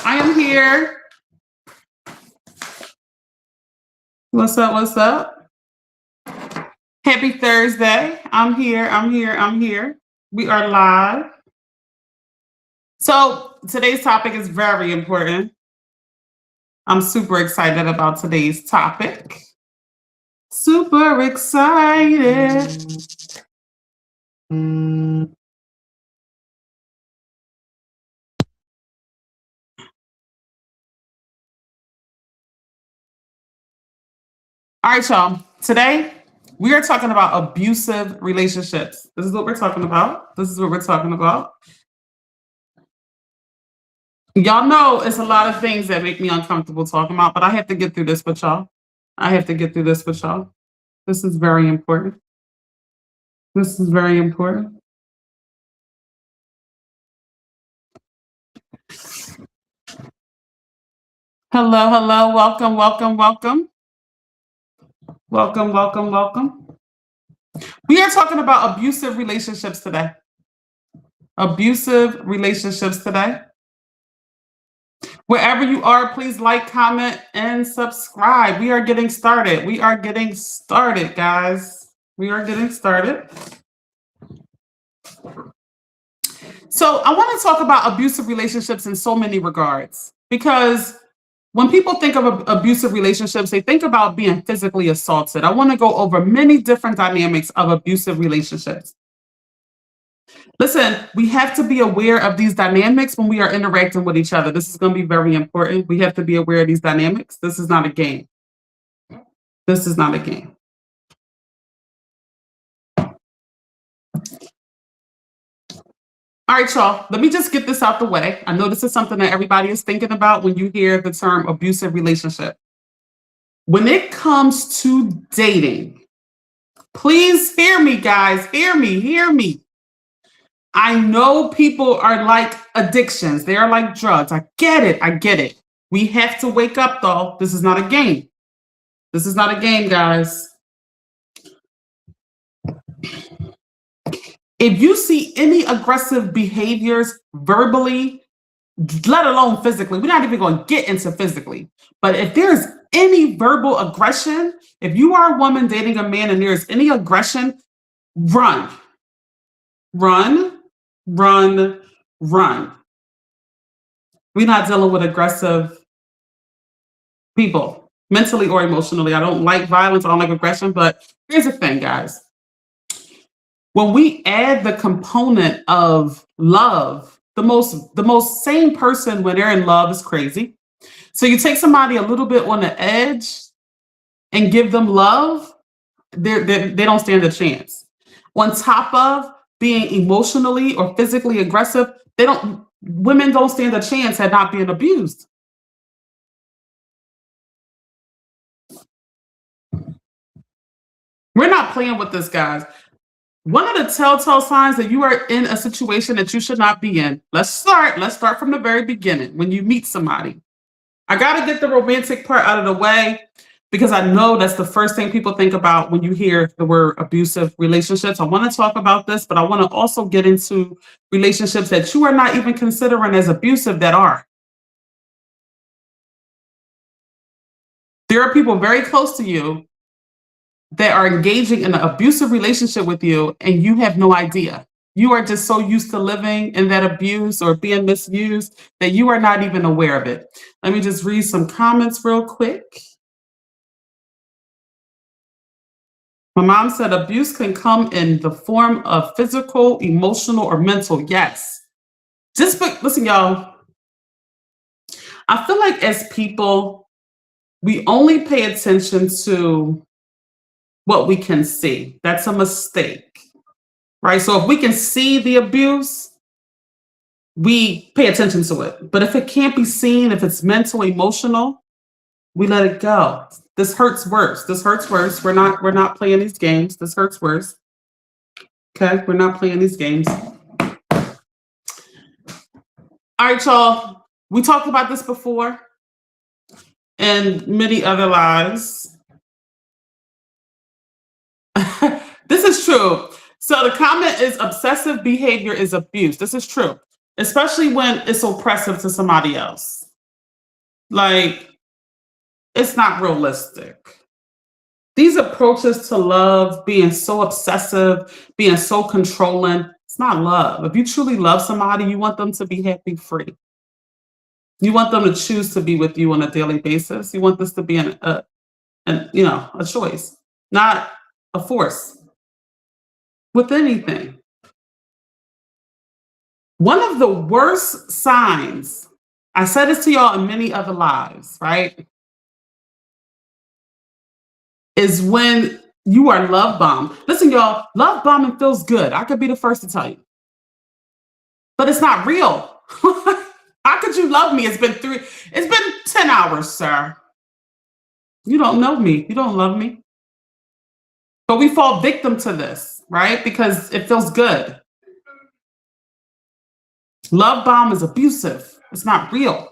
I am here. What's up? What's up? Happy Thursday. I'm here. We are live. So today's topic is very important. I'm super excited about today's topic. Super excited. All right, y'all. Today, we are talking about abusive relationships. This is what we're talking about. Y'all know it's a lot of things that make me uncomfortable talking about, but I have to get through this with y'all. This is very important. Hello. Welcome. We are talking about abusive relationships today. Wherever you are, please like, comment, and subscribe. We are getting started, guys. So I want to talk about abusive relationships in so many regards, because when people think of abusive relationships, they think about being physically assaulted. I want to go over many different dynamics of abusive relationships. Listen, we have to be aware of these dynamics when we are interacting with each other. This is going to be very important. We have to be aware of these dynamics. This is not a game. All right, y'all, let me just get this out the way. I know this is something that everybody is thinking about when you hear the term abusive relationship. When it comes to dating, please hear me, guys. Hear me. I know people are like addictions. They are like drugs. I get it. We have to wake up, though. This is not a game. Guys. If you see any aggressive behaviors verbally, let alone physically, we're not even going to get into physically, but if there's any verbal aggression, if you are a woman dating a man and there's any aggression, run. We're not dealing with aggressive people, mentally or emotionally. I don't like violence, I don't like aggression, but here's the thing, guys. When we add the component of love, the most sane person when they're in love is crazy. So you take somebody a little bit on the edge and give them love, they don't stand a chance. On top of being emotionally or physically aggressive, women don't stand a chance at not being abused. We're not playing with this, guys. One of the telltale signs that you are in a situation that you should not be in. Let's start from the very beginning. When you meet somebody, I got to get the romantic part out of the way, because I know that's the first thing people think about when you hear the word abusive relationships. I want to talk about this, but I want to also get into relationships that you are not even considering as abusive that are. There are people very close to you that are engaging in an abusive relationship with you, and you have no idea. You are just so used to living in that abuse or being misused that you are not even aware of it. Let me just read some comments real quick. My mom said abuse can come in the form of physical, emotional, or mental. Yes. Listen, y'all. I feel like as people, we only pay attention to what we can see. That's a mistake, right? So if we can see the abuse, we pay attention to it. But if it can't be seen, if it's mental, emotional, we let it go. This hurts worse. We're not playing these games. This hurts worse. Okay, we're not playing these games. All right, y'all. We talked about this before and many other lives. This is true. So the comment is obsessive behavior is abuse. This is true, especially when it's oppressive to somebody else. Like, it's not realistic. These approaches to love, being so obsessive, being so controlling, it's not love. If you truly love somebody, you want them to be happy free. You want them to choose to be with you on a daily basis. You want this to be a choice, not a force with anything. One of the worst signs, I said this to y'all in many other lives, right? Is when you are love bombed. Listen, y'all, love bombing feels good. I could be the first to tell you, but it's not real. How could you love me? It's been 10 hours, sir. You don't know me. You don't love me. But we fall victim to this, right? Because it feels good. Love bomb is abusive. It's not real.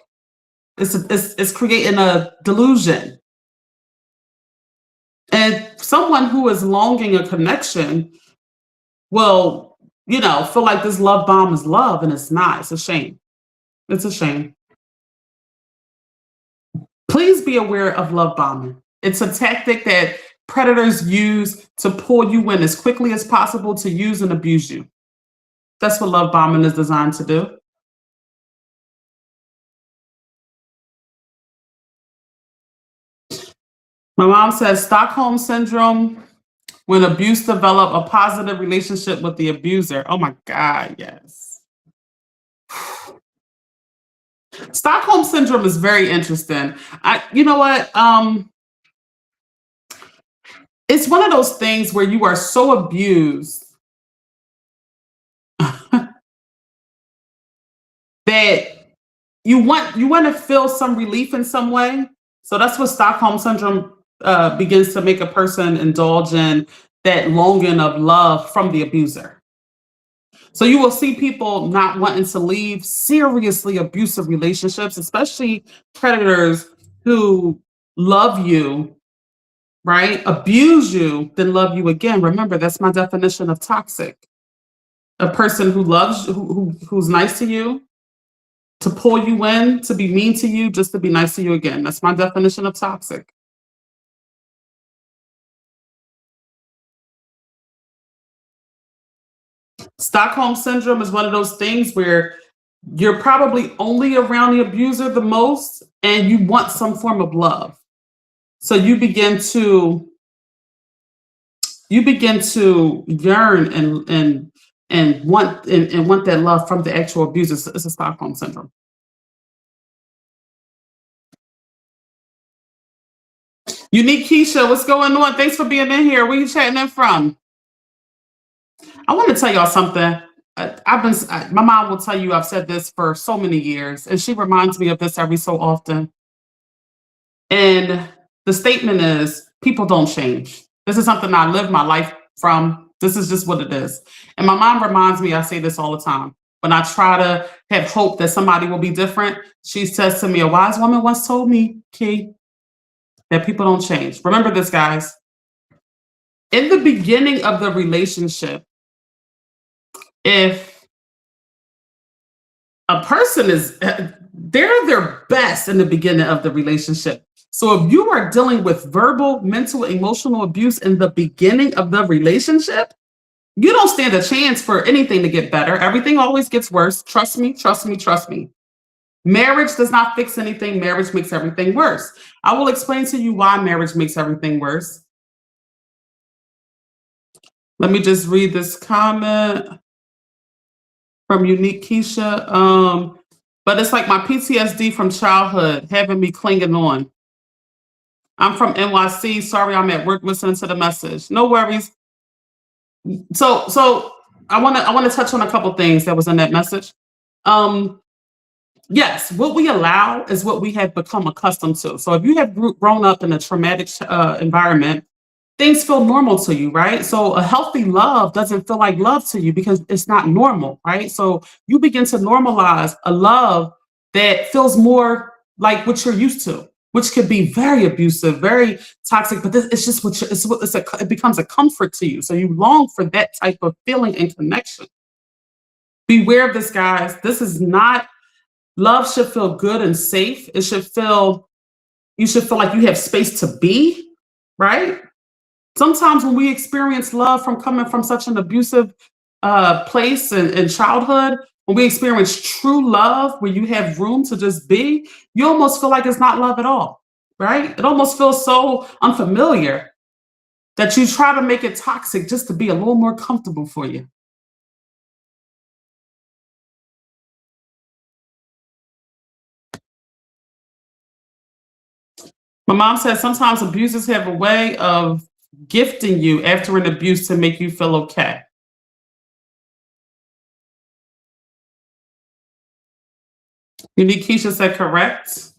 It's creating a delusion. And someone who is longing a connection will, feel like this love bomb is love, and it's not. It's a shame. It's a shame. Please be aware of love bombing. It's a tactic that predators use to pull you in as quickly as possible to use and abuse you. That's what love bombing is designed to do. My mom says Stockholm syndrome, when abuse develop a positive relationship with the abuser. Oh my God, yes. Stockholm syndrome is very interesting. You know what? It's one of those things where you are so abused that you want to feel some relief in some way. So that's what Stockholm syndrome begins to make a person indulge in, that longing of love from the abuser. So you will see people not wanting to leave seriously abusive relationships, especially predators who love you, right? Abuse you, then love you again. Remember, that's my definition of toxic. A person who loves, who's nice to you, to pull you in, to be mean to you, just to be nice to you again. That's my definition of toxic. Stockholm syndrome is one of those things where you're probably only around the abuser the most and you want some form of love. So you begin to yearn and want that love from the actual abuser. It's a Stockholm syndrome. Unique Keisha, what's going on? Thanks for being in here. Where you chatting in from? I want to tell y'all something. My mom will tell you I've said this for so many years, and she reminds me of this every so often. And the statement is people don't change. This is something I live my life from. This is just what it is. And my mom reminds me, I say this all the time. When I try to have hope that somebody will be different, she says to me, a wise woman once told me, Key, that people don't change. Remember this, guys. In the beginning of the relationship, if a person they're their best in the beginning of the relationship. So if you are dealing with verbal, mental, emotional abuse in the beginning of the relationship, you don't stand a chance for anything to get better. Everything always gets worse. Trust me, trust me, trust me. Marriage does not fix anything. Marriage makes everything worse. I will explain to you why marriage makes everything worse. Let me just read this comment from Unique Keisha. But it's like my PTSD from childhood having me clinging on. I'm from NYC. Sorry, I'm at work listening to the message. No worries. So I want to touch on a couple things that was in that message. Um, yes, what we allow is what we have become accustomed to. So if you have grown up in a traumatic environment, things feel normal to you, right? So a healthy love doesn't feel like love to you because it's not normal, right? So you begin to normalize a love that feels more like what you're used to, which could be very abusive, very toxic. But it's just it becomes a comfort to you. So you long for that type of feeling and connection. Beware of this, guys. This is not Love should feel good and safe. You should feel like you have space to be, right? Sometimes when we experience love from coming from such an abusive place in childhood, when we experience true love where you have room to just be, you almost feel like it's not love at all, right? It almost feels so unfamiliar that you try to make it toxic just to be a little more comfortable for you. My mom says sometimes abusers have a way of gifting you after an abuse to make you feel okay. Unique Keisha said correct.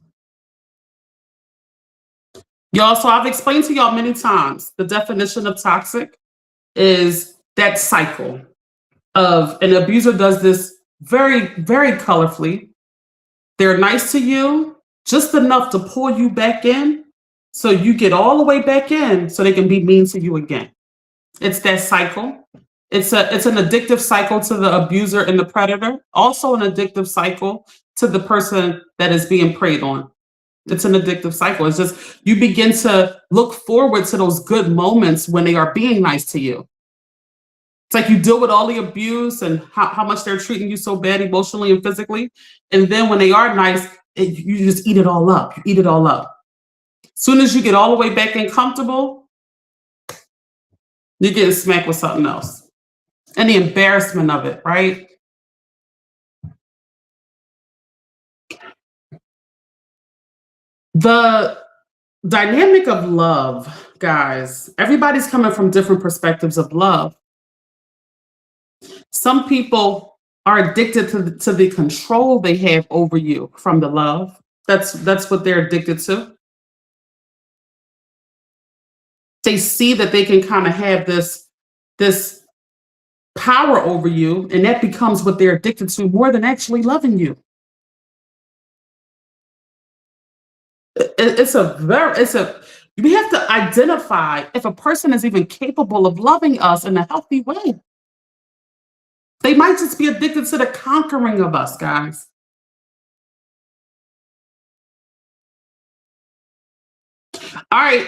Y'all, so I've explained to y'all many times the definition of toxic is that cycle of an abuser does this very, very colorfully. They're nice to you, just enough to pull you back in so you get all the way back in so they can be mean to you again. It's that cycle. It's an addictive cycle to the abuser and the predator, also an addictive cycle to the person that is being preyed on. It's an addictive cycle. It's just you begin to look forward to those good moments when they are being nice to you. It's like you deal with all the abuse and how much they're treating you so bad emotionally and physically. And then when they are nice, you just eat it all up. You eat it all up. Soon as you get all the way back in comfortable, you're getting smacked with something else. And the embarrassment of it, right? The dynamic of love, guys, everybody's coming from different perspectives of love. Some people are addicted to the control they have over you from the love. That's what they're addicted to. They see that they can kind of have this power over you, and that becomes what they're addicted to more than actually loving you. We have to identify if a person is even capable of loving us in a healthy way. They might just be addicted to the conquering of us, guys. All right.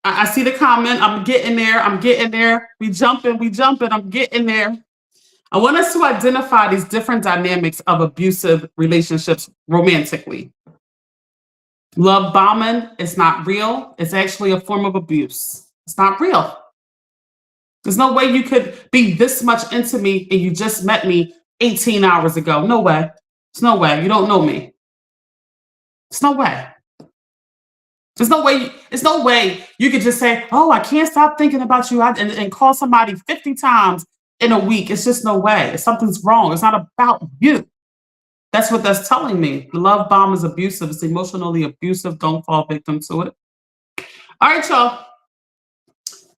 I see the comment. I'm getting there. I'm getting there. We jumping. We jumping. I'm getting there. I want us to identify these different dynamics of abusive relationships romantically. Love bombing is not real. It's actually a form of abuse. It's not real. There's no way you could be this much into me and you just met me 18 hours ago. No way. There's no way. You don't know me. There's no way. There's no way you could just say, oh, I can't stop thinking about you and call somebody 50 times in a week. It's just no way. Something's wrong. It's not about you. That's what that's telling me. The love bomb is abusive. It's emotionally abusive. Don't fall victim to it. All right, y'all.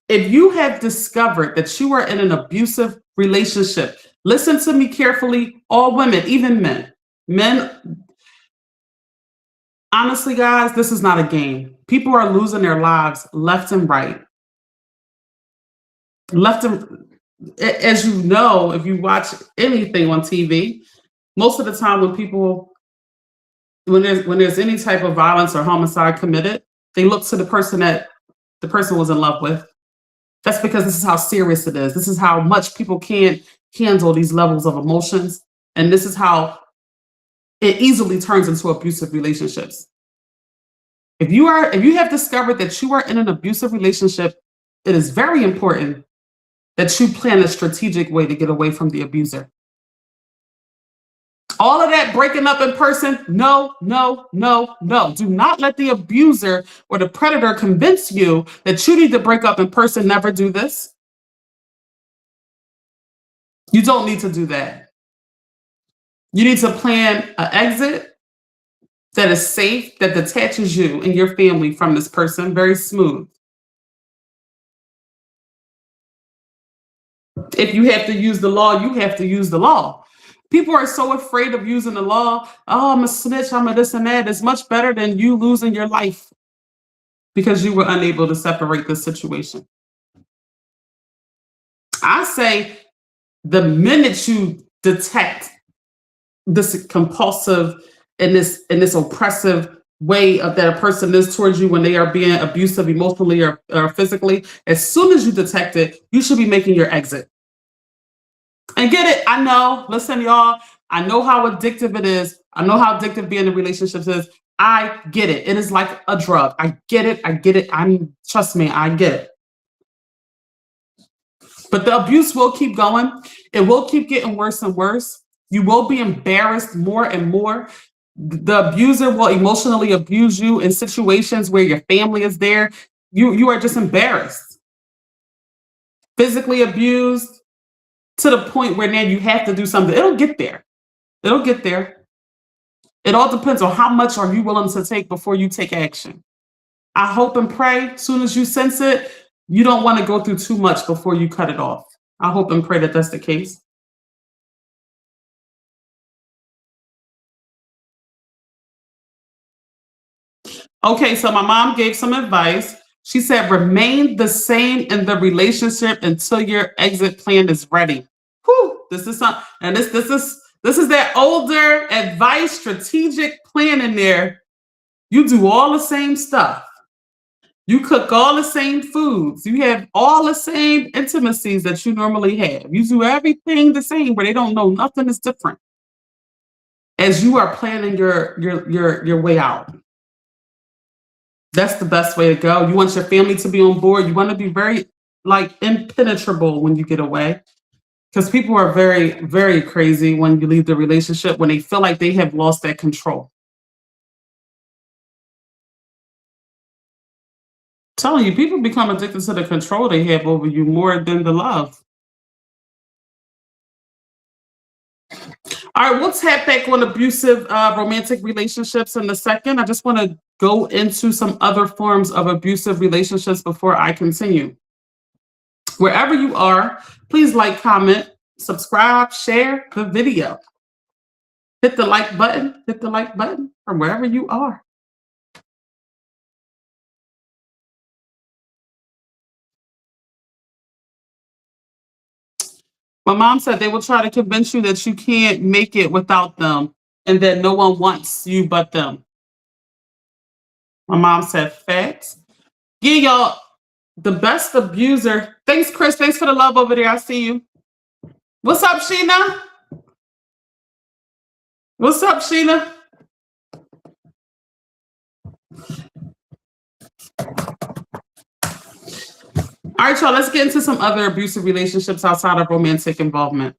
If you have discovered that you are in an abusive relationship, listen to me carefully. All women, even men. Men, honestly, guys, this is not a game. People are losing their lives left and right. Left and as you know, if you watch anything on TV, most of the time when there's any type of violence or homicide committed, they look to the person that the person was in love with. That's because this is how serious it is. This is how much people can't handle these levels of emotions. And this is how it easily turns into abusive relationships. If you have discovered that you are in an abusive relationship, it is very important that you plan a strategic way to get away from the abuser. All of that breaking up in person, no, no, no, no. Do not let the abuser or the predator convince you that you need to break up in person. Never do this. You don't need to do that. You need to plan an exit that is safe, that detaches you and your family from this person, very smooth. If you have to use the law, you have to use the law. People are so afraid of using the law. Oh, I'm a snitch, I'm a this and that. It's much better than you losing your life because you were unable to separate the situation. I say the minute you detect this compulsive and this oppressive way of that a person is towards you when they are being abusive emotionally or physically, as soon as you detect it, you should be making your exit. And get it, I know, listen, y'all, I know how addictive it is. I know how addictive being in relationships is. I get it. It is like a drug. I get it. I get it. Trust me, I get it. But the abuse will keep going. It will keep getting worse and worse. You will be embarrassed more and more. The abuser will emotionally abuse you in situations where your family is there. You are just embarrassed. Physically abused to the point where now you have to do something. It'll get there. It'll get there. It all depends on how much are you willing to take before you take action. I hope and pray as soon as you sense it, you don't want to go through too much before you cut it off. I hope and pray that that's the case. Okay, so my mom gave some advice. She said, remain the same in the relationship until your exit plan is ready. Whew, this is some, and this is that older advice, strategic plan in there. You do all the same stuff. You cook all the same foods. You have all the same intimacies that you normally have. You do everything the same, where they don't know nothing is different. As you are planning your way out. That's the best way to go. You want your family to be on board. You want to be very impenetrable when you get away. Because people are very, very crazy when you leave the relationship, when they feel like they have lost that control. I'm telling you, people become addicted to the control they have over you more than the love. All right, we'll tap back on abusive romantic relationships in a second. I just want to go into some other forms of abusive relationships before I continue. Wherever you are, please like, comment, subscribe, share the video. Hit the like button. Hit the like button from wherever you are. My mom said they will try to convince you that you can't make it without them and that no one wants you but them. My mom said facts. Yeah, y'all, the best abuser. Thanks, Chris. Thanks for the love over there. I see you. What's up, Sheena? What's up, Sheena? All right, y'all, let's get into some other abusive relationships outside of romantic involvement.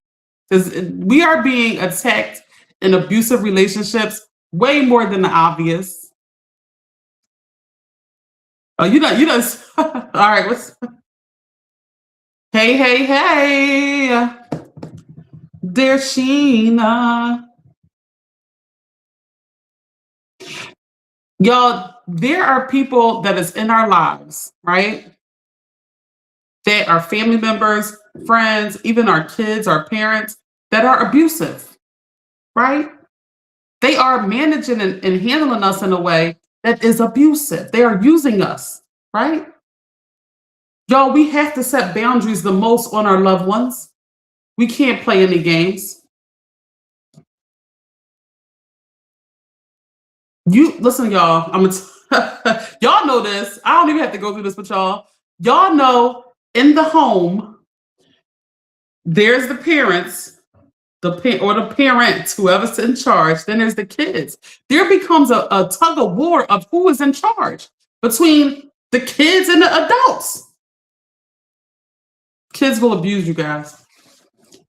Because we are being attacked in abusive relationships way more than the obvious. Oh, you know, all right, hey, dear Sheena. Y'all, there are people that is in our lives, right? That are family members, friends, even our kids, our parents, that are abusive, right? They are managing and handling us in a way that is abusive. They are using us, right? Y'all, we have to set boundaries the most on our loved ones. We can't play any games. You listen, y'all. Y'all know this. I don't even have to go through this with y'all. Y'all know in the home, there's the parents, or the parents, whoever's in charge. Then there's the kids. There becomes a tug of war of who is in charge between the kids and the adults. Kids will abuse you guys.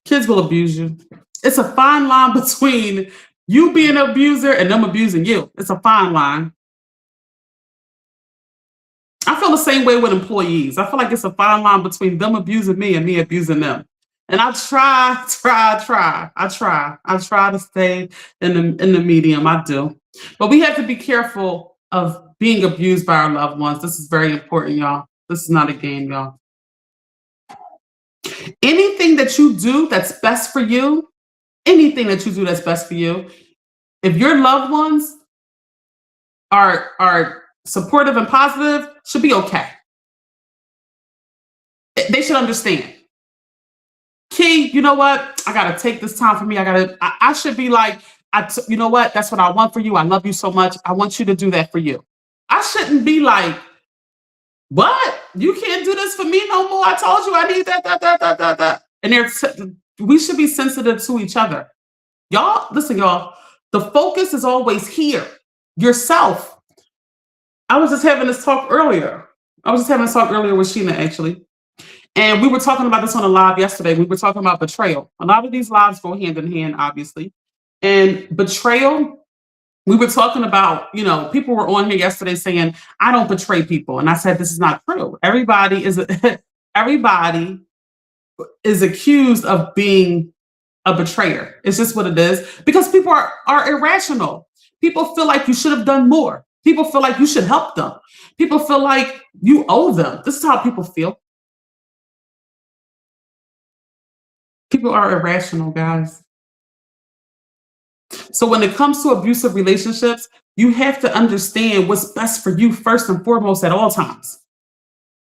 Kids will abuse you. It's a fine line between you being an abuser and them abusing you. It's a fine line. I feel the same way with employees. I feel like it's a fine line between them abusing me and me abusing them. And I try to stay in the medium. I do. But we have to be careful of being abused by our loved ones. This is very important, y'all. This is not a game, y'all. Anything that you do that's best for you, if your loved ones are supportive and positive, should be okay. They should understand. Key, you know what? I gotta take this time for me. I should be like, you know what? That's what I want for you. I love you so much. I want you to do that for you. I shouldn't be like, what? You can't do this for me no more. I told you I need that. And we should be sensitive to each other. Y'all, listen, y'all. The focus is always here. Yourself. I was just having this talk earlier. I was just having this talk earlier with Sheena, actually. And we were talking about this on a live yesterday. We were talking about betrayal. A lot of these lives go hand in hand, obviously. And betrayal, we were talking about, people were on here yesterday saying, I don't betray people. And I said, this is not true. Everybody is accused of being a betrayer. It's just what it is because people are irrational. People feel like you should have done more. People feel like you should help them. People feel like you owe them. This is how people feel. People are irrational, guys. So when it comes to abusive relationships, you have to understand what's best for you first and foremost at all times.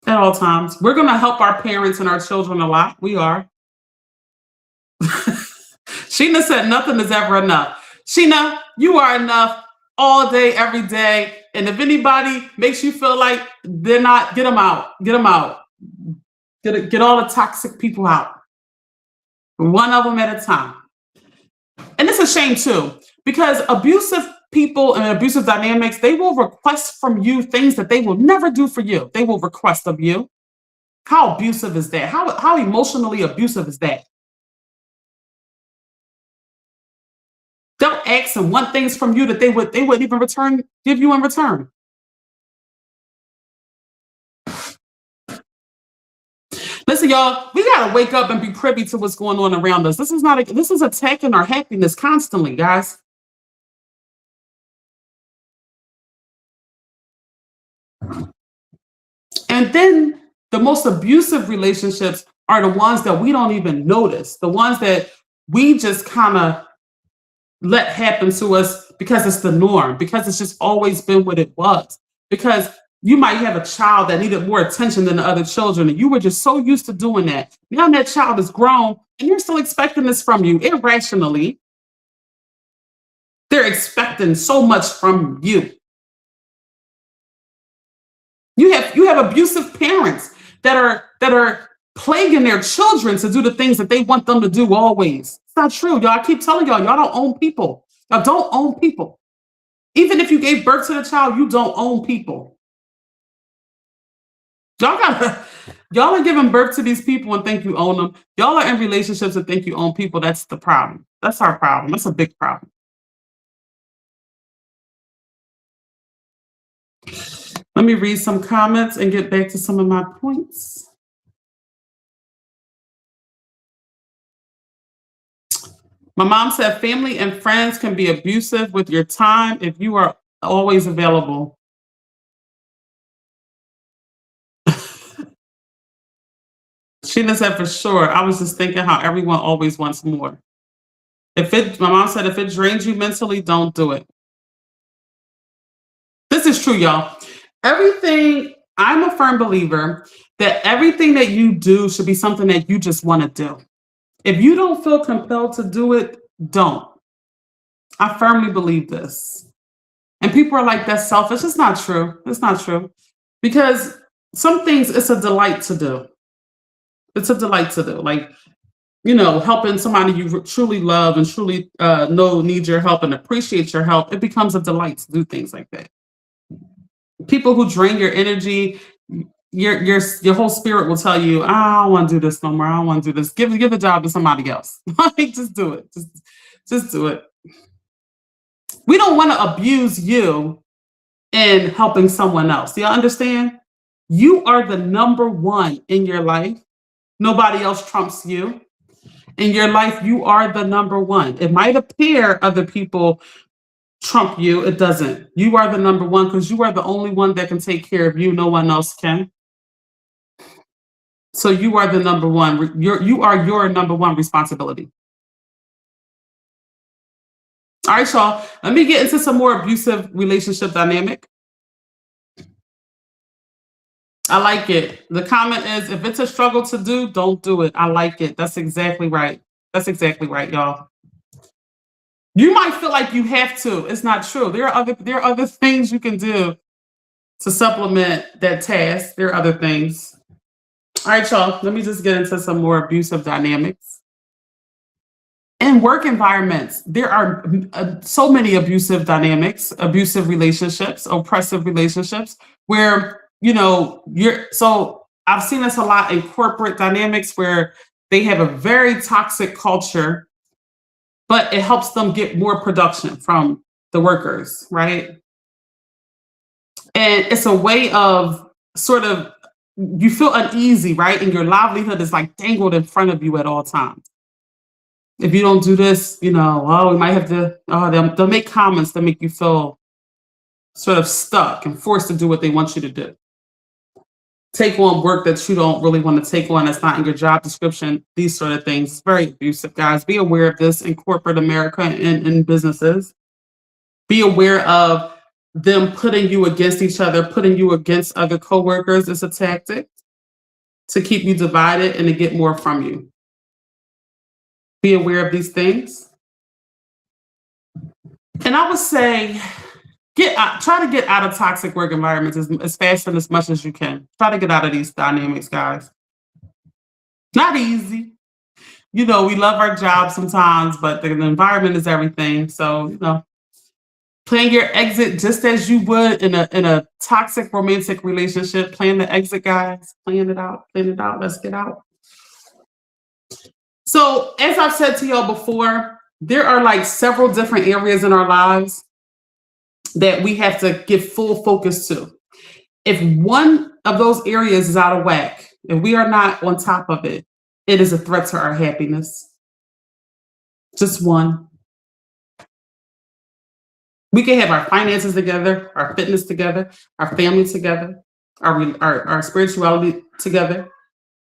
At all times. We're going to help our parents and our children a lot. We are. Sheena said nothing is ever enough. Sheena, you are enough all day, every day. And if anybody makes you feel like they're not, get them out. Get them out. Get all the toxic people out. One of them at a time. And it's a shame too, because abusive people and abusive dynamics, they will request from you things that they will never do for you. They will request of you. How abusive is that? How emotionally abusive is that? They'll ask and want things from you that they wouldn't even give you in return. Listen, y'all, we gotta wake up and be privy to what's going on around us. This is attacking our happiness constantly, guys. And then the most abusive relationships are the ones that we don't even notice, the ones that we just kind of let happen to us because it's the norm, because it's just always been what it was. Because you might have a child that needed more attention than the other children, and you were just so used to doing that. Now that child is grown, and you're still expecting this from you irrationally. They're expecting so much from you. You have abusive parents that are plaguing their children to do the things that they want them to do always. It's not true, y'all. I keep telling y'all don't own people. Y'all don't own people. Even if you gave birth to the child, you don't own people. Y'all are giving birth to these people and think you own them. Y'all are in relationships and think you own people. That's the problem. That's our problem. That's a big problem. Let me read some comments and get back to some of my points. My mom said family and friends can be abusive with your time if you are always available. Sheena said for sure. I was just thinking how everyone always wants more. My mom said, if it drains you mentally, don't do it. This is true, y'all. I'm a firm believer that everything that you do should be something that you just want to do. If you don't feel compelled to do it, don't. I firmly believe this. And people are like, that's selfish. It's not true. It's not true. Because some things it's a delight to do. It's a delight to do. Like, helping somebody you truly love and truly know needs your help and appreciate your help. It becomes a delight to do things like that. People who drain your energy, your whole spirit will tell you, I don't want to do this no more. I don't want to do this. Give the job to somebody else. Like, just do it. Just do it. We don't want to abuse you in helping someone else. Do you understand? You are the number one in your life. Nobody else trumps you. In your life, you are the number one. It might appear other people trump you. It doesn't. You are the number one because you are the only one that can take care of you. No one else can. So you are the number one. You are your number one responsibility. All right, y'all. Let me get into some more abusive relationship dynamic. I like it. The comment is, if it's a struggle to do, don't do it. I like it. That's exactly right. That's exactly right, y'all. You might feel like you have to. It's not true. There are other things you can do to supplement that task. There are other things. All right, y'all. Let me just get into some more abusive dynamics. In work environments, there are so many abusive dynamics, abusive relationships, oppressive relationships, where you're. So I've seen this a lot in corporate dynamics where they have a very toxic culture, but it helps them get more production from the workers, right? And it's a way of sort of, you feel uneasy, right? And your livelihood is like dangled in front of you at all times. If you don't do this, oh, we might have to, oh, they'll make comments that make you feel sort of stuck and forced to do what they want you to do. Take on work that you don't really want to take on, that's not in your job description, these sort of things. It's very abusive, guys. Be aware of this in corporate America and in businesses. Be aware of them putting you against each other, putting you against other coworkers is a tactic to keep you divided and to get more from you. Be aware of these things. And I would say, try to get out of toxic work environments as fast and as much as you can. Try to get out of these dynamics, guys. Not easy. We love our job sometimes, but the environment is everything. So, plan your exit just as you would in a toxic romantic relationship. Plan the exit, guys. Plan it out. Plan it out. Let's get out. So, as I've said to y'all before, there are like several different areas in our lives that we have to give full focus to. If one of those areas is out of whack, if we are not on top of it, it is a threat to our happiness. Just one. We can have our finances together, our fitness together, our family together, our spirituality together.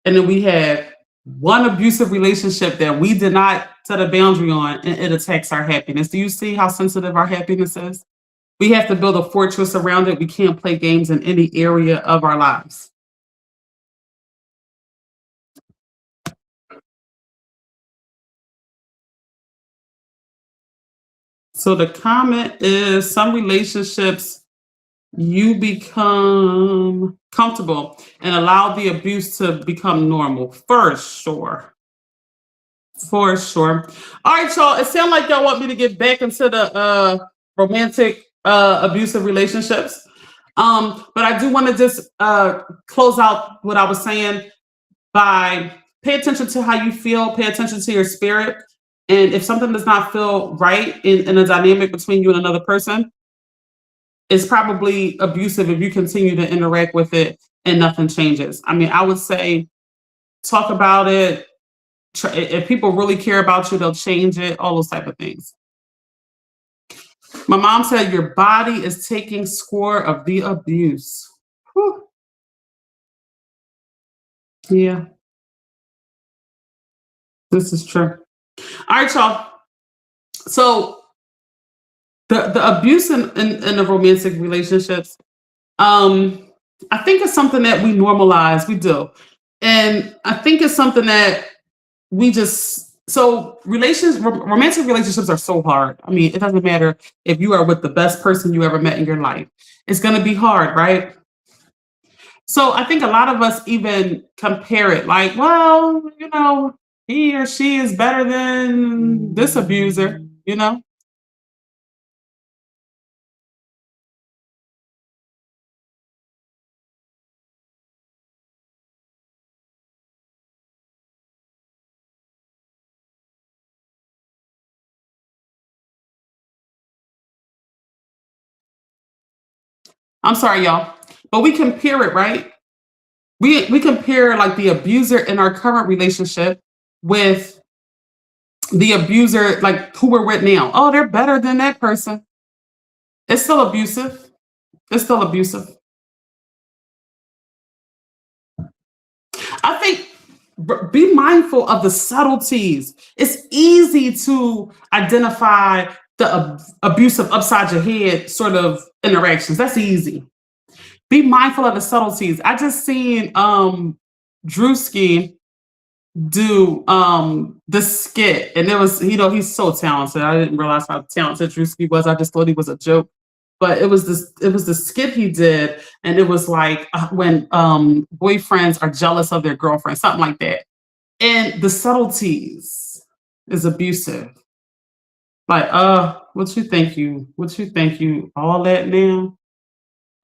And then we have one abusive relationship that we did not set a boundary on, and it attacks our happiness. Do you see how sensitive our happiness is? We have to build a fortress around it. We can't play games in any area of our lives. So the comment is, some relationships you become comfortable and allow the abuse to become normal. For sure. For sure. All right, y'all. It sounds like y'all want me to get back into the romantic abusive relationships. But I do want to just close out what I was saying by pay attention to how you feel, pay attention to your spirit. And if something does not feel right in a dynamic between you and another person, it's probably abusive if you continue to interact with it and nothing changes. I mean, I would say talk about it. If people really care about you, they'll change it, all those type of things. My mom said your body is taking score of the abuse. Whew. Yeah, this is true. All right, y'all. So the abuse in the romantic relationships, I think it's something that we normalize. We do. And I think it's something that we just, so romantic relationships are so hard. I mean, it doesn't matter if you are with the best person you ever met in your life. It's going to be hard, right? So I think a lot of us even compare it like, well, he or she is better than this abuser. I'm sorry, y'all, but we compare it, right? We compare like the abuser in our current relationship with the abuser, like who we're with now. Oh, they're better than that person. It's still abusive. It's still abusive. I think be mindful of the subtleties. It's easy to identify the abusive upside your head sort of interactions. That's easy. Be mindful of the subtleties. I just seen Drewski do the skit, and it was, he's so talented. I didn't realize how talented Drewski was. I just thought he was a joke. But it was the skit he did, and it was like when boyfriends are jealous of their girlfriend, something like that. And the subtleties is abusive. Like, what you think you all that now?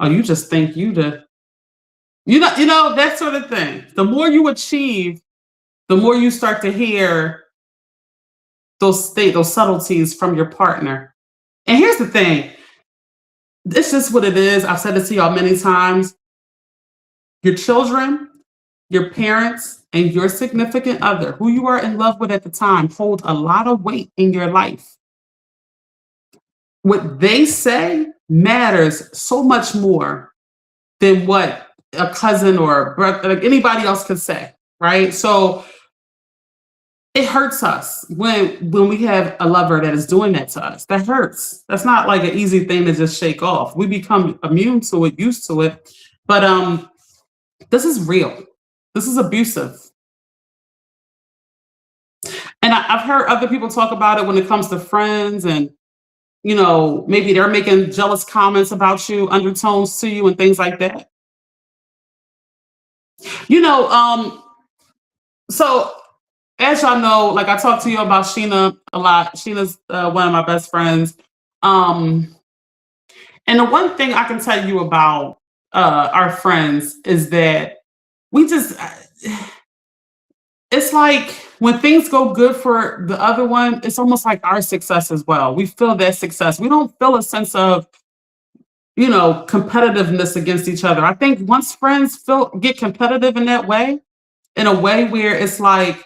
Oh, you just think that sort of thing. The more you achieve, the more you start to hear those subtleties from your partner. And here's the thing, it's just what it is. I've said it to y'all many times. Your children, your parents, and your significant other, who you are in love with at the time, hold a lot of weight in your life. What they say matters so much more than what a cousin or like anybody else could say, right? So it hurts us when we have a lover that is doing that to us. That hurts. That's not like an easy thing to just shake off. We become immune to it, used to it. But this is real. This is abusive. And I've heard other people talk about it when it comes to friends, and maybe they're making jealous comments about you, undertones to you, and things like that. You know, so as y'all know, like I talked to you about Sheena a lot. Sheena's one of my best friends. Um, and the one thing I can tell you about our friends is that we just, it's like when things go good for the other one, it's almost like our success as well. We feel that success. We don't feel a sense of, competitiveness against each other. I think once friends get competitive in a way where it's like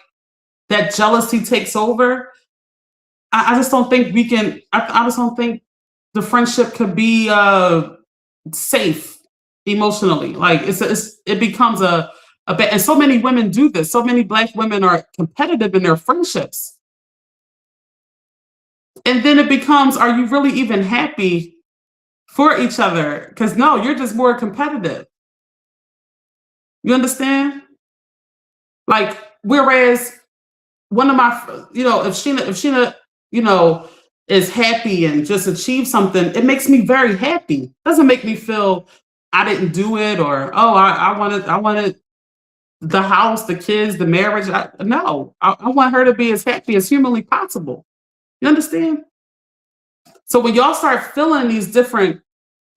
that jealousy takes over, I just don't think we can. I just don't think the friendship could be safe emotionally. Like it becomes and so many women do this. So many Black women are competitive in their friendships, and then it becomes, are you really even happy for each other? Because no, you're just more competitive. You understand? Like, whereas one of my, if Sheena, you know, is happy and just achieved something, it makes me very happy. It doesn't make me feel I didn't do it, or I wanted the house, the kids, the marriage. No, I want her to be as happy as humanly possible. You understand? So when y'all start feeling these different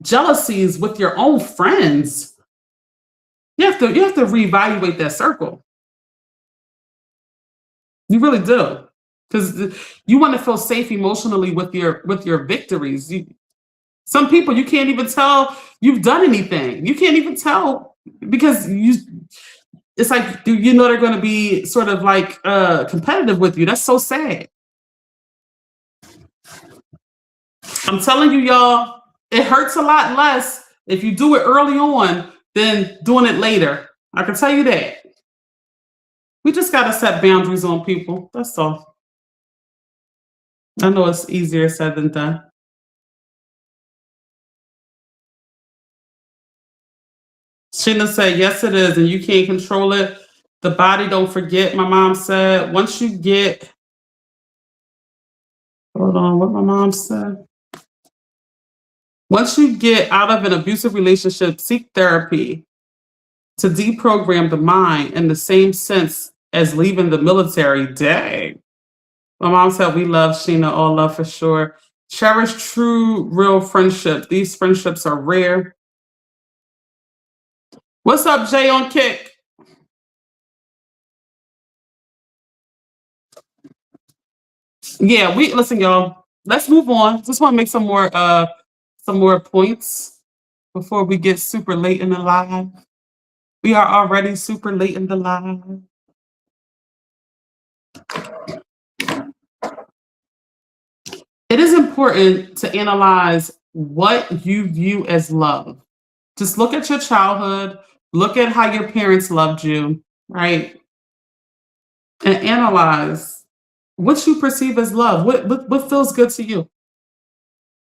jealousies with your own friends, you have to reevaluate that circle. You really do, because you want to feel safe emotionally with your victories. Some people you can't even tell you've done anything. You can't even tell because It's like they're going to be sort of like competitive with you. That's so sad. I'm telling you, y'all, it hurts a lot less if you do it early on than doing it later. I can tell you that. We just got to set boundaries on people. That's all. I know it's easier said than done. Sheena said, yes, it is, and you can't control it. The body don't forget, my mom said. Hold on, what my mom said. Once you get out of an abusive relationship, seek therapy to deprogram the mind in the same sense as leaving the military. Dang. My mom said, we love Sheena, all love for sure. Cherish true, real friendship. These friendships are rare. What's up, Jay on Kick? Yeah, listen, y'all. Let's move on. Just want to make some more points before we get super late in the live. We are already super late in the live. It is important to analyze what you view as love. Just look at your childhood, look at how your parents loved you, right? And analyze what you perceive as love. What feels good to you?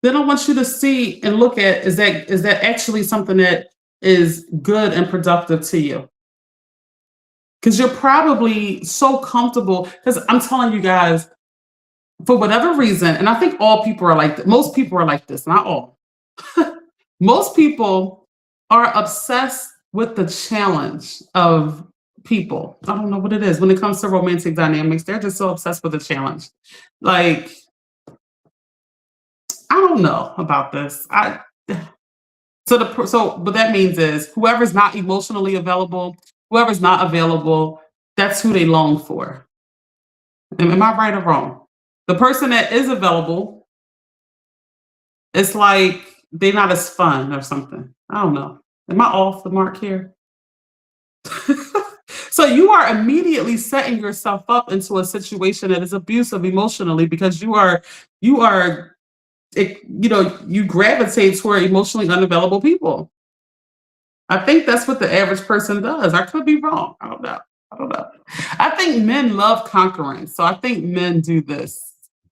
Then I want you to see and look at, is that actually something that is good and productive to you. Because you're probably so comfortable. Because I'm telling you guys, for whatever reason, and I think all people are like, most people are like this, not all. Most people are obsessed with the challenge of people. I don't know what it is. When it comes to romantic dynamics, they're just so obsessed with the challenge. Like, I don't know about this. So what that means is whoever's not emotionally available, whoever's not available, that's who they long for. Am I right or wrong? The person that is available, it's like they're not as fun or something. I don't know. Am I off the mark here? So you are immediately setting yourself up into a situation that is abusive emotionally because you are you gravitate toward emotionally unavailable people. I think that's what the average person does. I could be wrong. I don't know. I don't know. I think men love conquering. So I think men do this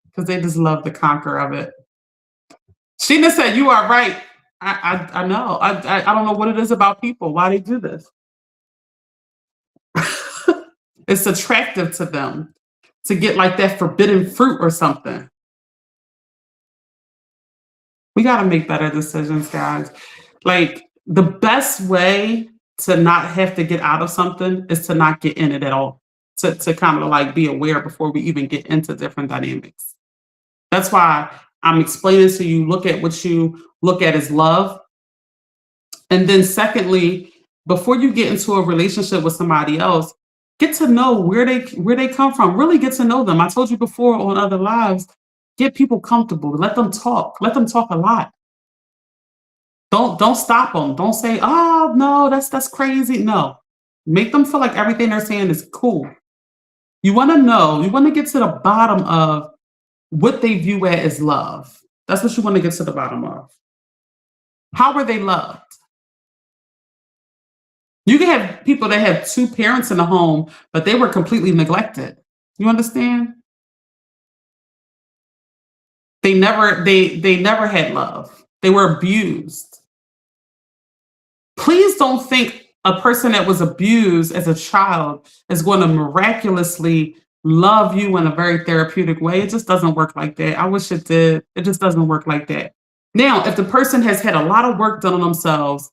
because they just love the conquer of it. Sheena said, "You are right." I know. I don't know what it is about people. Why they do this. It's attractive to them to get like that forbidden fruit or something. We got to make better decisions, guys. Like the best way to not have to get out of something is to not get in it at all. To kind of like be aware before we even get into different dynamics. That's why I'm explaining to you look at what you look at as love. And then, secondly, before you get into a relationship with somebody else, get to know where they come from. Really get to know them. I told you before on other lives, get people comfortable. Let them talk. Let them talk a lot. Don't stop them. Don't say, "Oh no, that's crazy." No, make them feel like everything they're saying is cool. You want to know. You want to get to the bottom of what they view as love. That's what you want to get to the bottom of. How were they loved? You can have people that have two parents in the home, but they were completely neglected. You understand? They never had love. They were abused. Please don't think a person that was abused as a child is going to miraculously love you in a very therapeutic way. It just doesn't work like that. I wish it did. It just doesn't work like that. Now, if the person has had a lot of work done on themselves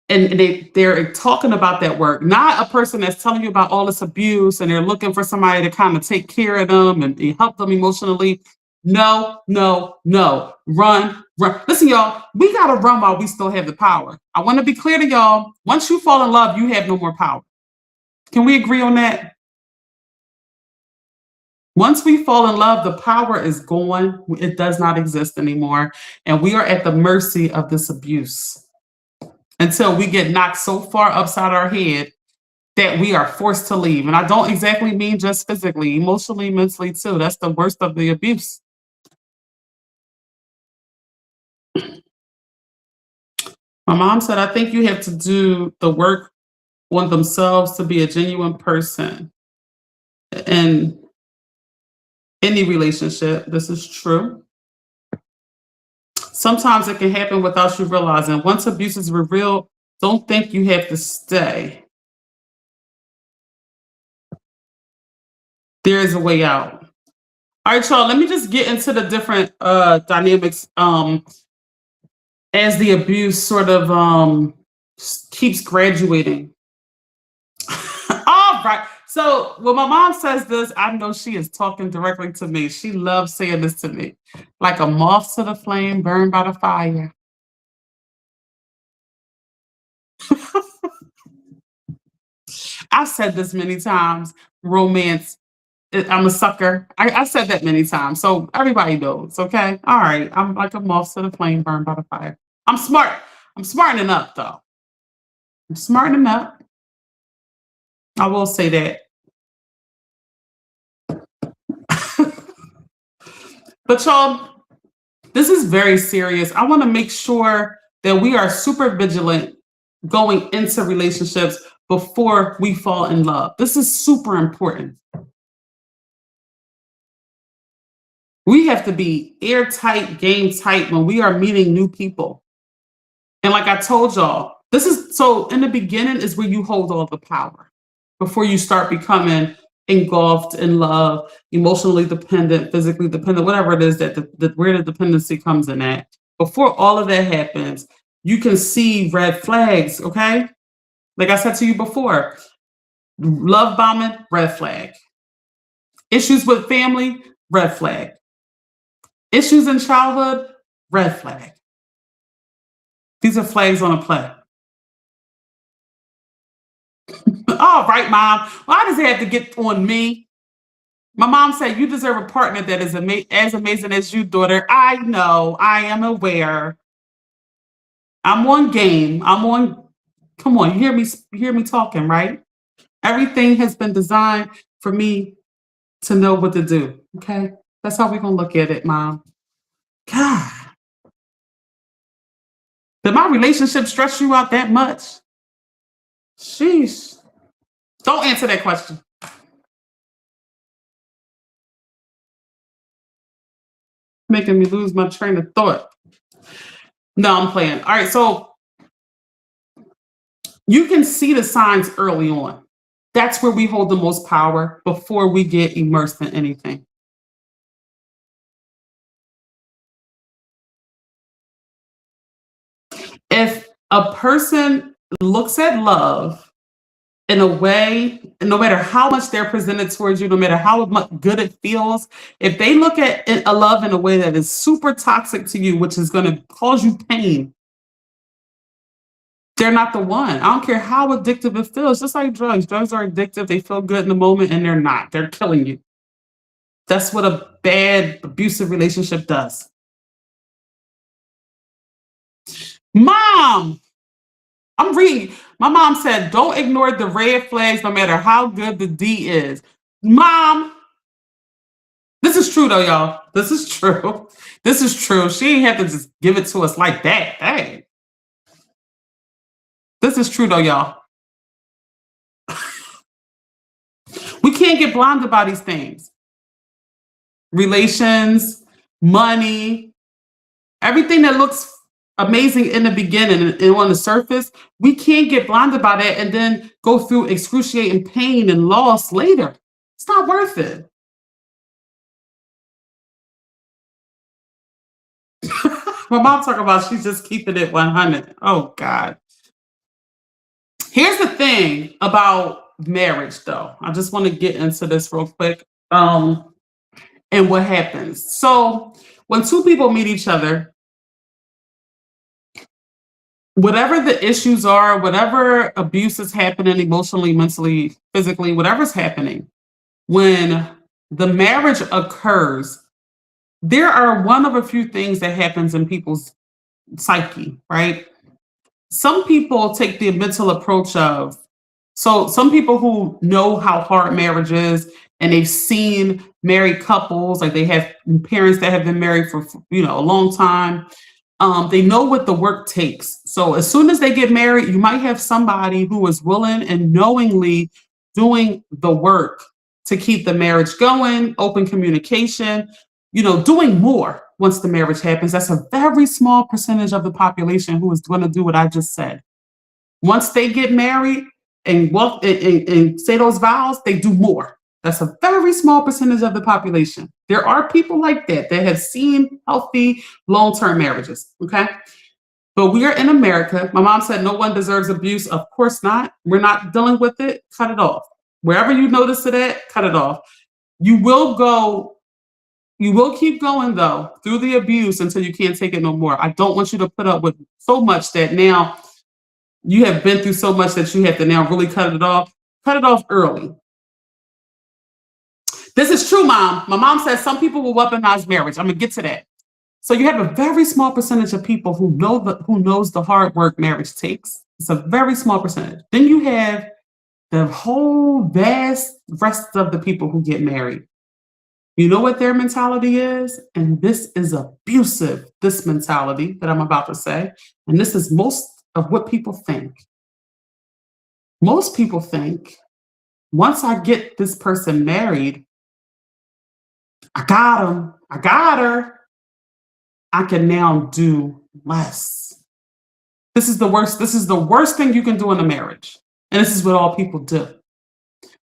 and they're talking about that work, not a person that's telling you about all this abuse and they're looking for somebody to kind of take care of them and help them emotionally. No, no, no. Run, run. Listen, y'all, we got to run while we still have the power. I want to be clear to y'all. Once you fall in love, you have no more power. Can we agree on that? Once we fall in love, the power is gone. It does not exist anymore. And we are at the mercy of this abuse until we get knocked so far upside our head that we are forced to leave. And I don't exactly mean just physically, emotionally, mentally too. That's the worst of the abuse. My mom said, I think you have to do the work on themselves to be a genuine person. In any relationship, this is true. Sometimes it can happen without you realizing. Once abuse is revealed, don't think you have to stay. There is a way out. All right, y'all, let me just get into the different dynamics as the abuse sort of keeps graduating. All right. So when my mom says this, I know she is talking directly to me. She loves saying this to me. Like a moth to the flame, burned by the fire. I've said this many times. Romance. I'm a sucker. I said that many times. So everybody knows, okay? All right. I'm like a moth to the flame, burned by the fire. I'm smart. I'm smartening up, though. I'm smartening up. I will say that. But y'all, this is very serious. I want to make sure that we are super vigilant going into relationships before we fall in love. This is super important. We have to be airtight, game tight when we are meeting new people. And like I told y'all, This is so in the beginning is where you hold all the power before you start becoming engulfed in love, emotionally dependent, physically dependent, whatever it is that where the dependency comes in at. Before all of that happens, you can see red flags, okay? Like I said to you before, love bombing, red flag. Issues with family, red flag. Issues in childhood, red flag. These are flags on a play. All right, mom. Why does it have to get on me? My mom said, you deserve a partner that is as amazing as you, daughter. I know. I am aware. I'm on game. I'm on. Come on, you hear me talking, right? Everything has been designed for me to know what to do. Okay. That's how we're going to look at it, mom. God, did my relationship stress you out that much? Sheesh. Don't answer that question. Making me lose my train of thought. No, I'm playing. All right. So you can see the signs early on. That's where we hold the most power before we get immersed in anything. If a person looks at love in a way, no matter how much they're presented towards you, no matter how much good it feels, if they look at a love in a way that is super toxic to you, which is going to cause you pain, they're not the one. I don't care how addictive it feels. Just like drugs. Drugs are addictive. They feel good in the moment and they're not. They're killing you. That's what a bad abusive relationship does. Mom, I'm reading. My mom said, don't ignore the red flags no matter how good the D is. Mom, this is true though, y'all. This is true. This is true. She ain't have to just give it to us like that. Hey, this is true though, y'all. We can't get blinded by these things. Relations, money, everything that looks amazing in the beginning and on the surface, we can't get blinded by that and then go through excruciating pain and loss later. It's not worth it. My mom talking about she's just keeping it 100. Oh God. Here's the thing about marriage though. I just want to get into this real quick. And what happens. So when two people meet each other, whatever the issues are, whatever abuse is happening emotionally, mentally, physically, whatever's happening, when the marriage occurs, there are one of a few things that happens in people's psyche, right? Some people take the mental approach of, so some people who know how hard marriage is and they've seen married couples, like they have parents that have been married for a long time, they know what the work takes. So as soon as they get married, you might have somebody who is willing and knowingly doing the work to keep the marriage going, open communication, doing more once the marriage happens. That's a very small percentage of the population who is going to do what I just said. Once they get married and walk and say those vows, they do more. That's a very small percentage of the population. There are people like that that have seen healthy long-term marriages. Okay. But we are in America. My mom said no one deserves abuse. Of course not. We're not dealing with it. Cut it off. Wherever you notice it at, cut it off. You will go, you will keep going though through the abuse until you can't take it no more. I don't want you to put up with so much that now you have been through so much that you have to now really cut it off. Cut it off early. This is true, mom. My mom says some people will weaponize marriage. I'm gonna get to that. So you have a very small percentage of people who knows the hard work marriage takes. It's a very small percentage. Then you have the whole vast rest of the people who get married. You know what their mentality is? And this is abusive, this mentality that I'm about to say. And this is most of what people think. Most people think once I get this person married, I got him, I got her, I can now do less. This is the worst. This is the worst thing you can do in a marriage. And this is what all people do.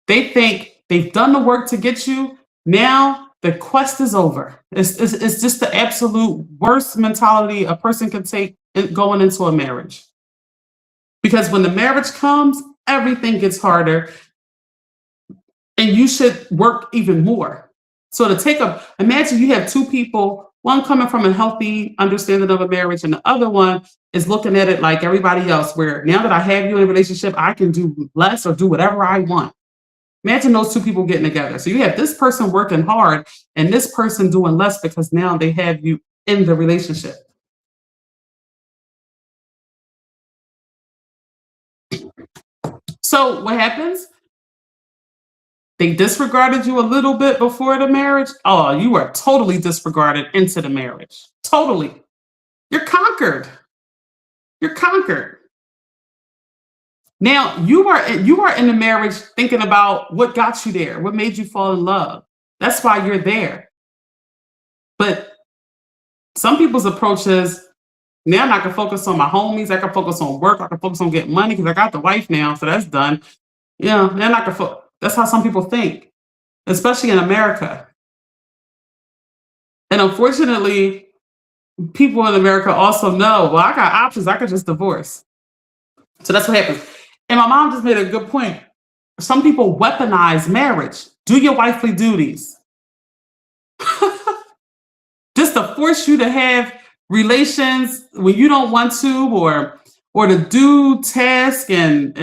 They think they've done the work to get you. Now the quest is over. It's just the absolute worst mentality a person can take going into a marriage. Because when the marriage comes, everything gets harder and you should work even more. So to take a, imagine you have two people, one coming from a healthy understanding of a marriage, and the other one is looking at it like everybody else, where now that I have you in a relationship, I can do less or do whatever I want. Imagine those two people getting together. So you have this person working hard and this person doing less because now they have you in the relationship. So what happens? They disregarded you a little bit before the marriage. Oh, you are totally disregarded into the marriage. Totally. You're conquered. You're conquered. Now you are in the marriage thinking about what got you there, what made you fall in love. That's why you're there. But some people's approach is now I can focus on my homies, I can focus on work, I can focus on getting money because I got the wife now, so that's done. Yeah, then I can that's how some people think, especially in America. And unfortunately, people in America also know, well, I got options, I could just divorce. So that's what happens. And my mom just made a good point. Some people weaponize marriage. Do your wifely duties. Just to force you to have relations when you don't want to, or to do tasks and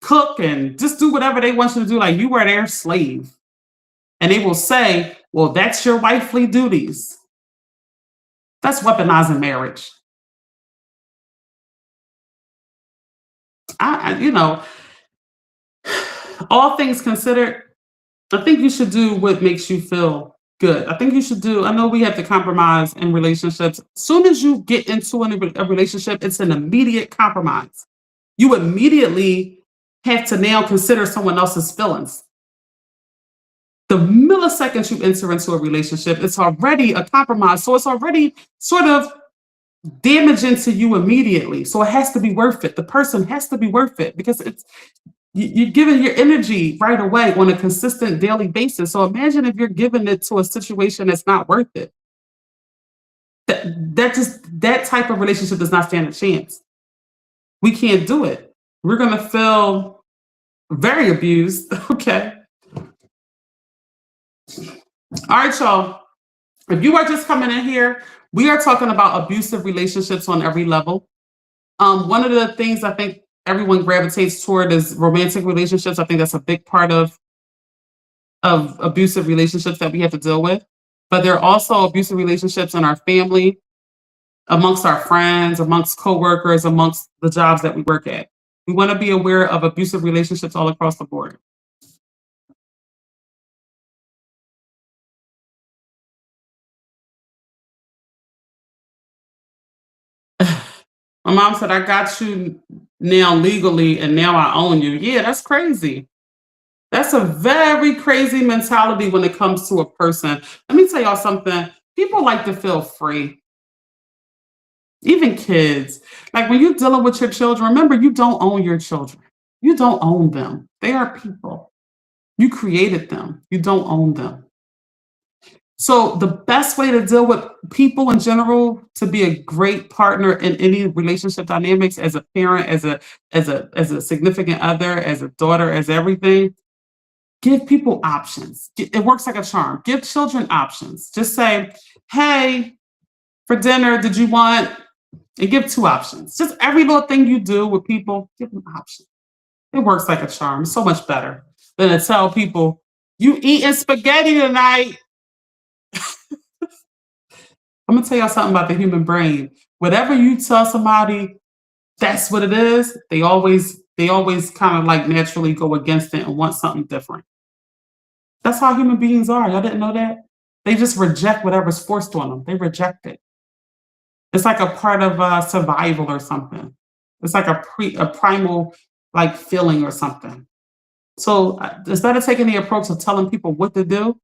cook and just do whatever they want you to do, like you were their slave. And they will say, well, that's your wifely duties. That's weaponizing marriage. You know, all things considered, I think you should do what makes you feel good. I think you should do, I know we have to compromise in relationships. As soon as you get into a relationship, it's an immediate compromise. You immediately have to now consider someone else's feelings. The millisecond you enter into a relationship, it's already a compromise. So it's already sort of damaging to you immediately. So it has to be worth it. The person has to be worth it because you're giving your energy right away on a consistent daily basis. So imagine if you're giving it to a situation that's not worth it. That type of relationship does not stand a chance. We can't do it. We're gonna feel very abused. Okay. All right, y'all. If you are just coming in here, we are talking about abusive relationships on every level. One of the things I think everyone gravitates toward is romantic relationships. I think that's a big part of abusive relationships that we have to deal with. But there are also abusive relationships in our family, amongst our friends, amongst coworkers, amongst the jobs that we work at. We want to be aware of abusive relationships all across the board. My mom said, I got you now legally and now I own you. Yeah, that's crazy. That's a very crazy mentality when it comes to a person. Let me tell y'all something. People like to feel free, even kids. Like when you're dealing with your children, remember, you don't own your children. You don't own them. They are people. You created them. You don't own them. So the best way to deal with people in general, to be a great partner in any relationship dynamics, as a parent, as a significant other, as a daughter, as everything, give people options. It works like a charm. Give children options. Just say, hey, for dinner, did you want, and give two options. Just every little thing you do with people, give them options. It works like a charm. It's so much better than to tell people, you eating spaghetti tonight. I'm gonna tell y'all something about the human brain. Whatever you tell somebody, that's what it is. They always kind of like naturally go against it and want something different. That's how human beings are. Y'all didn't know that? They just reject whatever's forced on them. They reject it. It's like a part of survival or something. It's like a primal like feeling or something. So instead of taking the approach of telling people what to do,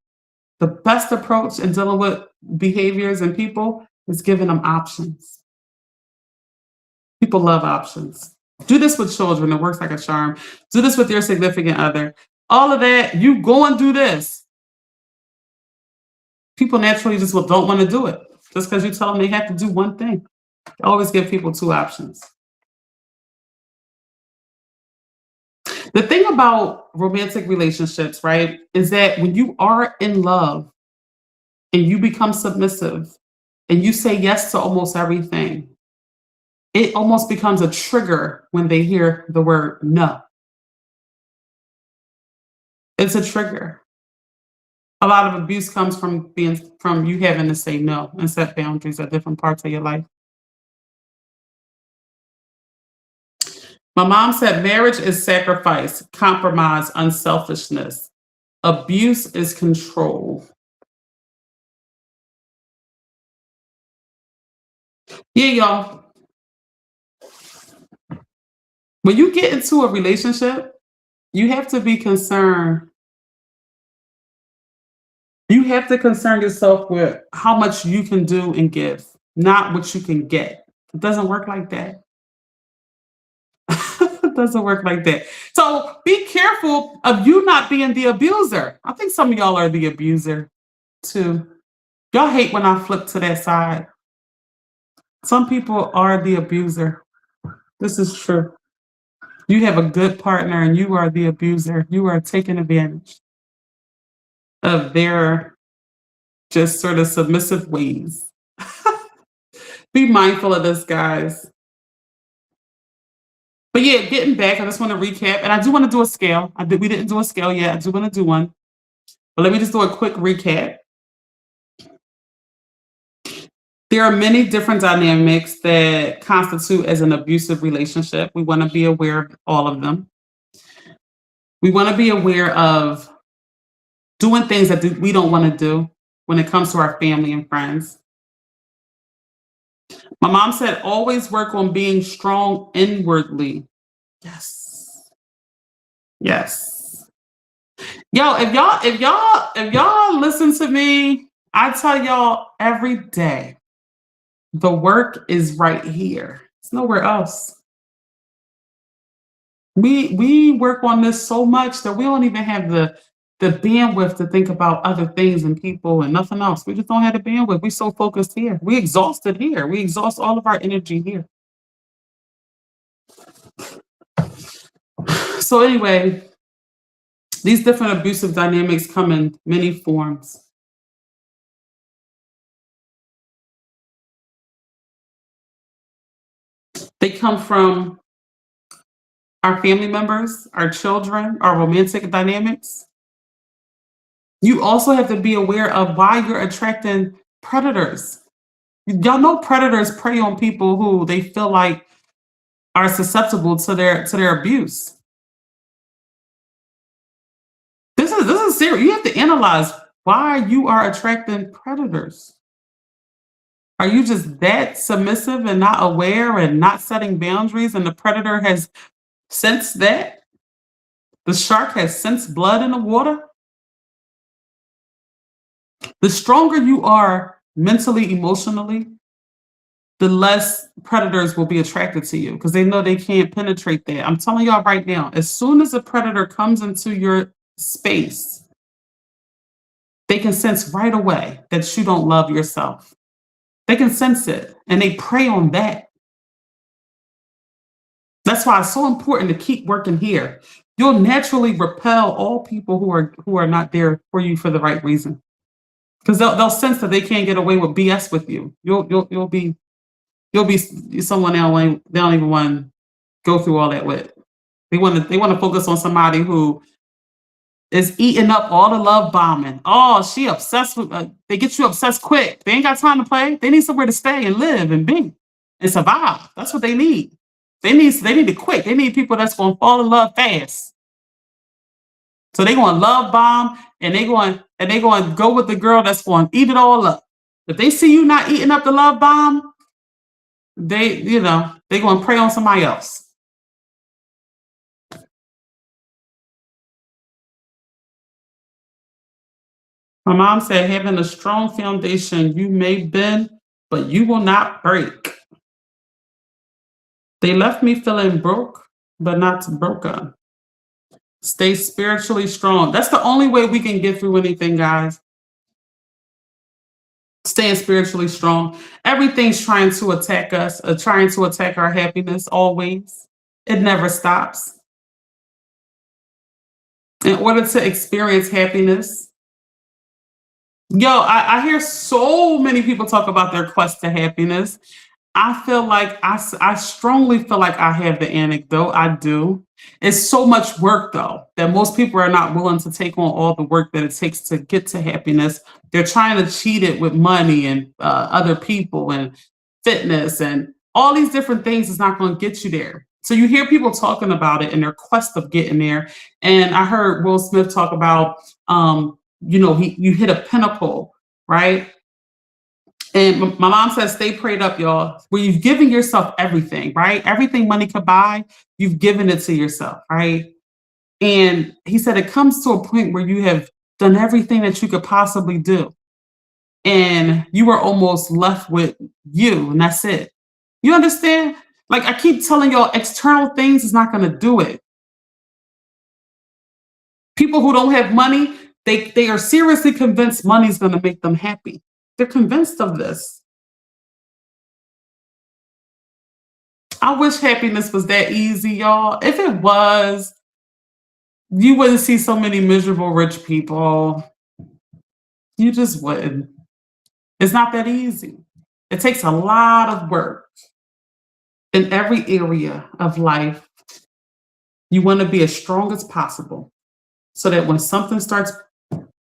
the best approach in dealing with behaviors and people is giving them options. People love options. Do this with children, it works like a charm. Do this with your significant other. All of that, you go and do this. People naturally just don't want to do it just because you tell them they have to do one thing. Always give people two options. The thing about romantic relationships, right, is that when you are in love and you become submissive and you say yes to almost everything, it almost becomes a trigger when they hear the word no. It's a trigger. A lot of abuse comes from you having to say no and set boundaries at different parts of your life. My mom said marriage is sacrifice, compromise, unselfishness. Abuse is control. Yeah, y'all. When you get into a relationship, you have to be concerned. You have to concern yourself with how much you can do and give, not what you can get. It doesn't work like that. It doesn't work like that. So be careful of you not being the abuser. I think some of y'all are the abuser too. Y'all hate when I flip to that side. Some people are the abuser. This is true. You have a good partner and you are the abuser. You are taking advantage of their just sort of submissive ways. Be mindful of this, guys. But yeah, getting back, I just want to recap, and I do want to do a scale. We didn't do a scale yet. I do want to do one, but let me just do a quick recap. There are many different dynamics that constitute as an abusive relationship. We want to be aware of all of them. We want to be aware of doing things that we don't want to do when it comes to our family and friends. My mom said, always work on being strong inwardly. Yes. Yes. Yo, if y'all listen to me, I tell y'all every day, the work is right here. It's nowhere else. We work on this so much that we don't even have the bandwidth to think about other things and people and nothing else. We just don't have the bandwidth. We're so focused here. We exhausted here. We exhaust all of our energy here. So anyway, these different abusive dynamics come in many forms. They come from our family members, our children, our romantic dynamics. You also have to be aware of why you're attracting predators. Y'all know predators prey on people who they feel like are susceptible to their abuse. This is serious. You have to analyze why you are attracting predators. Are you just that submissive and not aware and not setting boundaries, and the predator has sensed that? The shark has sensed blood in the water? The stronger you are mentally, emotionally, the less predators will be attracted to you because they know they can't penetrate that. I'm telling y'all right now, as soon as a predator comes into your space, they can sense right away that you don't love yourself. They can sense it and they prey on that. That's why it's so important to keep working here. You'll naturally repel all people who are not there for you for the right reason. Because they'll sense that they can't get away with BS with you. You'll be someone they don't even want to go through all that with. They want to focus on somebody who is eating up all the love bombing. Oh, she obsessed with. They get you obsessed quick. They ain't got time to play. They need somewhere to stay and live and be and survive. That's what they need. They need it quick. They need people that's going to fall in love fast. So they going to love bomb and they going to go with the girl that's going to eat it all up. If they see you not eating up the love bomb, they going to prey on somebody else. My mom said, having a strong foundation, you may bend, but you will not break. They left me feeling broke, but not broken. Stay spiritually strong. That's the only way we can get through anything, guys. Staying spiritually strong. Everything's trying to attack us, trying to attack our happiness always. It never stops. In order to experience happiness, yo, I hear so many people talk about their quest to happiness. I feel like I strongly feel like I have the anecdote. I do. It's so much work though that most people are not willing to take on all the work that it takes to get to happiness. They're trying to cheat it with money and other people and fitness and all these different things is not going to get you there. So you hear people talking about it in their quest of getting there. And I heard Will Smith talk about, you hit a pinnacle, right? And my mom says, stay prayed up, y'all. Where you've given yourself everything, right? Everything money could buy, you've given it to yourself, right? And he said it comes to a point where you have done everything that you could possibly do. And you are almost left with you, and that's it. You understand? Like I keep telling y'all, external things is not going to do it. People who don't have money, they are seriously convinced money's going to make them happy. They're convinced of this. I wish happiness was that easy, y'all. If it was, you wouldn't see so many miserable rich people. You just wouldn't. It's not that easy. It takes a lot of work in every area of life. You want to be as strong as possible so that when something starts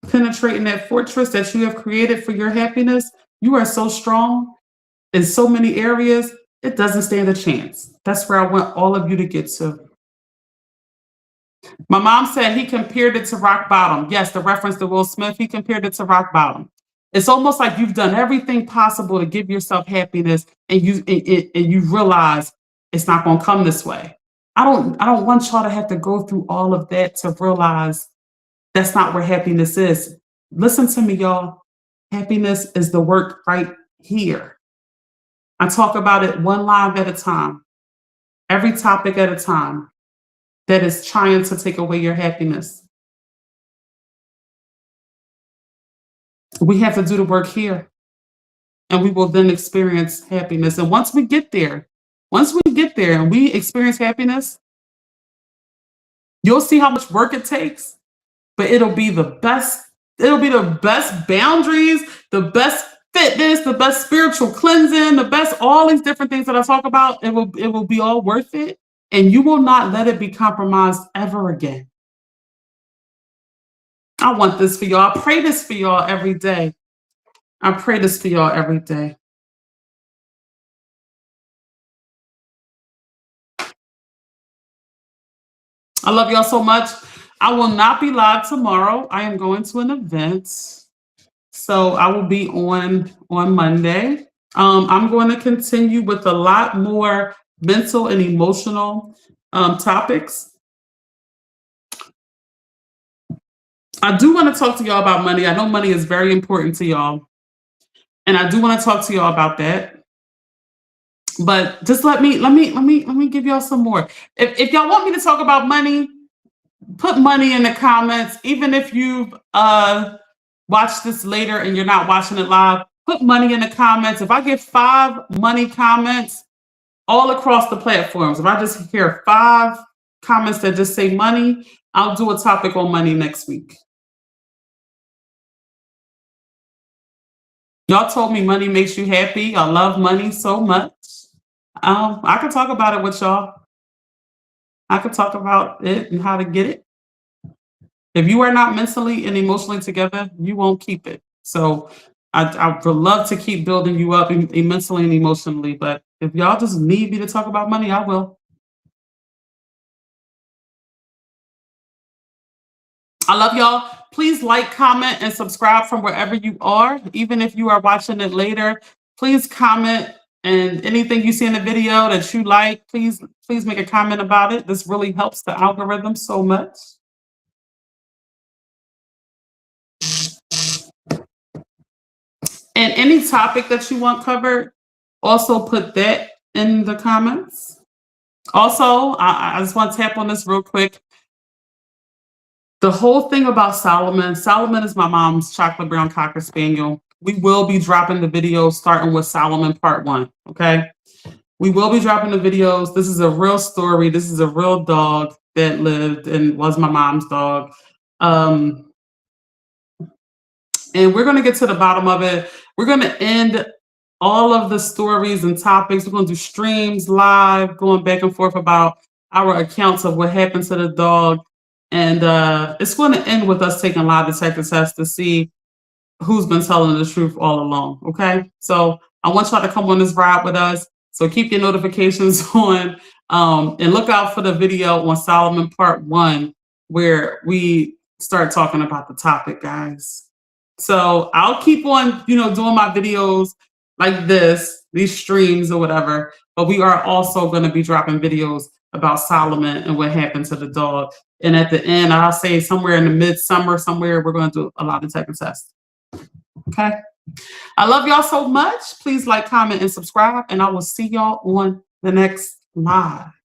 penetrating that fortress that you have created for your happiness, you are so strong in so many areas, it doesn't stand a chance. That's where I want all of you to get to. My mom said he compared it to rock bottom. Yes, the reference to Will Smith, he compared it to rock bottom. It's almost like you've done everything possible to give yourself happiness, and you realize it's not going to come this way. I don't want y'all to have to go through all of that to realize that's not where happiness is. Listen to me, y'all. Happiness is the work right here. I talk about it one live at a time, every topic at a time that is trying to take away your happiness. We have to do the work here, and we will then experience happiness. And once we get there and we experience happiness, you'll see how much work it takes, but it'll be the best. It'll be the best boundaries, the best fitness, the best spiritual cleansing, the best all these different things that I talk about. It will be all worth it, and you will not let it be compromised ever again. I want this for y'all. I pray this for y'all every day. I pray this for y'all every day. I love y'all so much. I will not be live tomorrow. I am going to an event. So I will be on Monday. I'm going to continue with a lot more mental and emotional topics. I do want to talk to y'all about money. I know money is very important to y'all, and I do want to talk to y'all about that. But just let me give y'all some more. If y'all want me to talk about money, put money in the comments. Even if you've watched this later and you're not watching it live, put money in the comments. If I get 5 money comments all across the platforms, if I just hear 5 comments that just say money, I'll do a topic on money next week. Y'all told me money makes you happy. I love money so much. I could talk about it with y'all. I could talk about it and how to get it. If you are not mentally and emotionally together, you won't keep it. So I would love to keep building you up mentally and emotionally. But if y'all just need me to talk about money, I will. I love y'all. Please like, comment, and subscribe from wherever you are. Even if you are watching it later, please comment, and anything you see in the video that you like, please make a comment about it. This really helps the algorithm so much. And any topic that you want covered, also put that in the comments. Also, I just want to tap on this real quick. The whole thing about Solomon, Solomon is my mom's chocolate brown cocker spaniel. We will be dropping the videos starting with Solomon part one. Okay. We will be dropping the videos. This is a real story. This is a real dog that lived and was my mom's dog. Um, and we're going to get to the bottom of it. We're going to end all of the stories and topics. We're going to do streams live, going back and forth about our accounts of what happened to the dog. And it's going to end with us taking lie detector tests to see who's been telling the truth all along. Okay. So I want y'all to come on this ride with us. So keep your notifications on and look out for the video on Solomon Part 1, where we start talking about the topic, guys. So I'll keep on, doing my videos like this, these streams or whatever. But we are also going to be dropping videos about Solomon and what happened to the dog. And at the end, I'll say somewhere in the midsummer, somewhere, we're going to do a lot of type of tests. Okay. I love y'all so much. Please like, comment, and subscribe. And I will see y'all on the next live.